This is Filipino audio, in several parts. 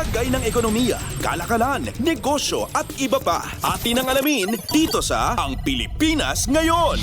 Lagay ng ekonomiya, kalakalan, negosyo at iba pa. Atin ang alamin dito sa Ang Pilipinas Ngayon.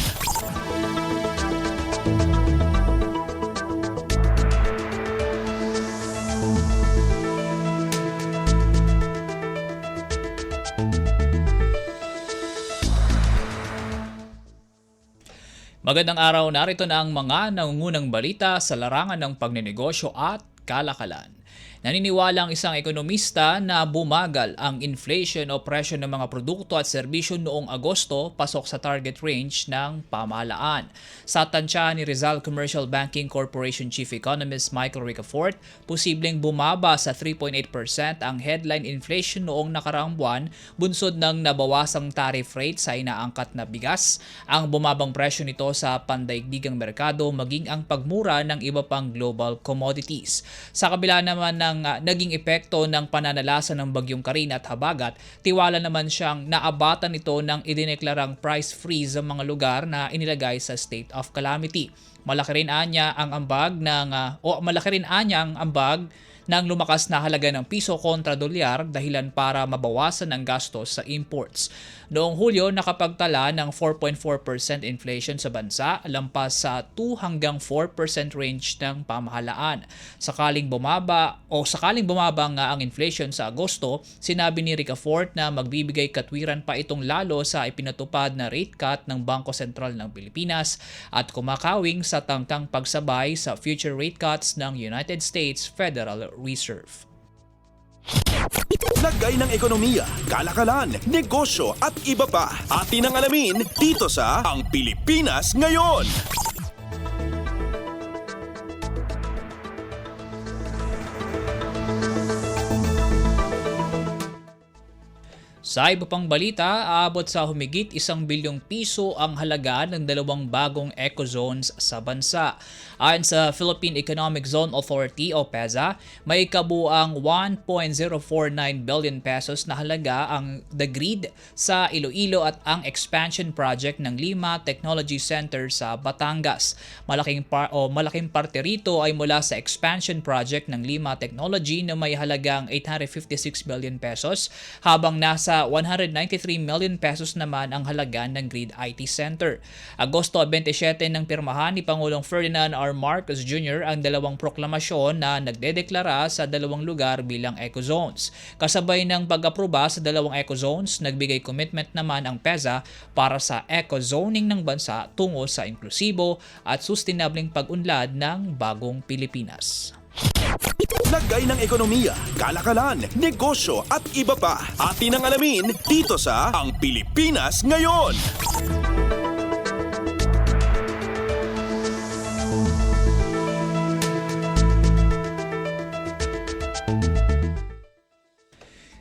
Magandang araw, narito na ang mga nangungunang balita sa larangan ng pagnenegosyo at kalakalan. Naniniwala ang isang ekonomista na bumagal ang inflation o presyo ng mga produkto at serbisyo noong Agosto pasok sa target range ng pamahalaan. Sa tansya ni Rizal Commercial Banking Corporation Chief Economist Michael Ricafort, posibleng bumaba sa 3.8% ang headline inflation noong nakaraang buwan, bunsod ng nabawasang tariff rate sa inaangkat na bigas, ang bumabang presyo nito sa pandaigdigang merkado maging ang pagmura ng iba pang global commodities. Sa kabila naman ng naging epekto ng pananalasa ng bagyong Karina at Habagat, tiwala naman siyang naabatan ito ng idineklarang price freeze sa mga lugar na inilagay sa state of calamity. Malaki rin anya ang ambag ng lumakas na halaga ng piso kontra dolyar dahilan para mabawasan ang gastos sa imports. Noong Hulyo, nakapagtala ng 4.4% inflation sa bansa, lampas sa 2 hanggang 4% range ng pamahalaan. Sakaling bumaba nga ang inflation sa Agosto, sinabi ni Ricafort na magbibigay katwiran pa itong lalo sa ipinatupad na rate cut ng Bangko Sentral ng Pilipinas at kumakawing sa tangkang pagsabay sa future rate cuts ng United States Federal Reserve. Lagay ng ekonomiya, kalakalan, negosyo at iba pa. Atin ang alamin dito sa Ang Pilipinas Ngayon. Sa iba pang balita, aabot sa humigit 1 bilyong piso ang halaga ng 2 bagong eco-zones sa bansa. Ayon sa Philippine Economic Zone Authority o PEZA, may kabuang 1.049 billion pesos na halaga ang The Grid sa Iloilo at ang expansion project ng Lima Technology Center sa Batangas. Malaking parte rito ay mula sa expansion project ng Lima Technology na may halagang 856 billion pesos, habang nasa 193 million pesos naman ang halaga ng Grid IT Center. Agosto 27 nang pirmahan ni Pangulong Ferdinand R. Marcos Jr. ang 2 proklamasyon na nagdedeklara sa 2 lugar bilang eco-zones. Kasabay ng pag-aproba sa 2 eco-zones, nagbigay commitment naman ang PEZA para sa eco-zoning ng bansa tungo sa inklusibo at sustainableng pag-unlad ng bagong Pilipinas. Lagay ng ekonomiya, kalakalan, negosyo at iba pa. Atin ang alamin dito sa Ang Pilipinas Ngayon.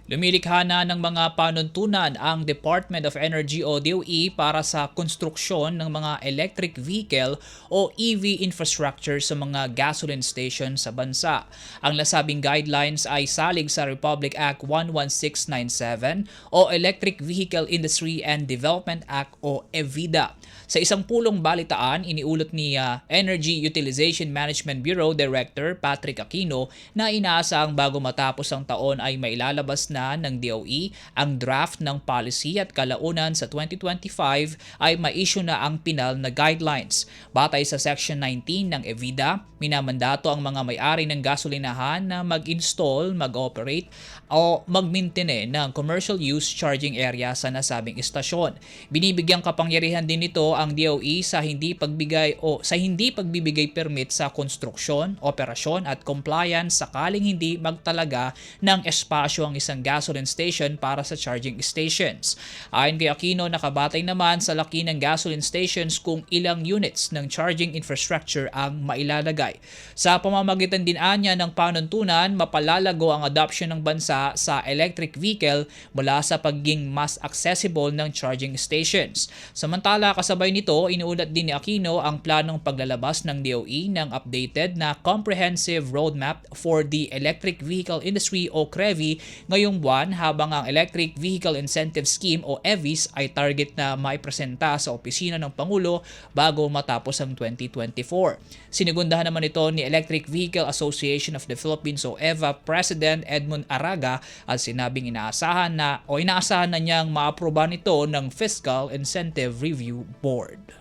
Lumilikha na ng mga panuntunan ang Department of Energy o DOE para sa konstruksyon ng mga electric vehicle o EV infrastructure sa mga gasoline station sa bansa. Ang nasabing guidelines ay salig sa Republic Act 11697 o Electric Vehicle Industry and Development Act o EVIDA. Sa isang pulong balitaan, iniulat ni Energy Utilization Management Bureau Director Patrick Aquino na inaasahang bago matapos ang taon ay mailalabas na ng DOE ang draft ng policy at kalaunan sa 2025 ay ma-issue na ang pinal na guidelines. Batay sa Section 19 ng EVIDA, minamandato ang mga may-ari ng gasolinahan na mag-install, mag-operate o mag-maintain ng commercial use charging area sa nasabing istasyon. Binibigyang kapangyarihan din nito ang DOE sa hindi pagbibigay permit sa konstruksyon, operasyon at compliance sakaling hindi magtalaga ng espasyo ang isang gasoline station para sa charging stations. Ayon kay Aquino, nakabatay naman sa laki ng gasoline stations kung ilang units ng charging infrastructure ang mailalagay. Sa pamamagitan din anya ng panuntunan, mapalalago ang adoption ng bansa sa electric vehicle mula sa pagiging mas accessible ng charging stations. Samantala, kasabay nito, inuulat din ni Aquino ang planong paglalabas ng DOE ng updated na Comprehensive Roadmap for the Electric Vehicle Industry o CREVI ngayong tatlong buwan habang ang Electric Vehicle Incentive Scheme o EVIS ay target na maipresenta sa opisina ng Pangulo bago matapos ang 2024. Sinigundahan naman ito ni Electric Vehicle Association of the Philippines o EVA President Edmund Araga at sinabing inaasahan na niyang maaprobahan ito ng Fiscal Incentive Review Board.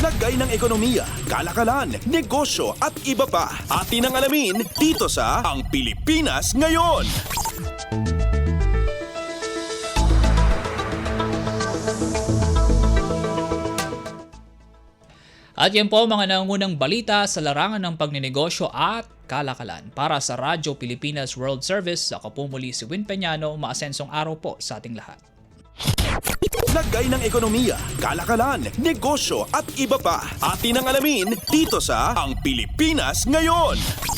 Lagay ng ekonomiya, kalakalan, negosyo at iba pa. Atin ang alamin dito sa Ang Pilipinas Ngayon. At yan po ang mga nangungunang balita sa larangan ng pagninegosyo at kalakalan. Para sa Radyo Pilipinas World Service, ako po muli si Win Peñano, maasensong araw po sa ating lahat. Lagay ng ekonomiya, kalakalan, negosyo at iba pa. Atin ang alamin dito sa Ang Pilipinas Ngayon.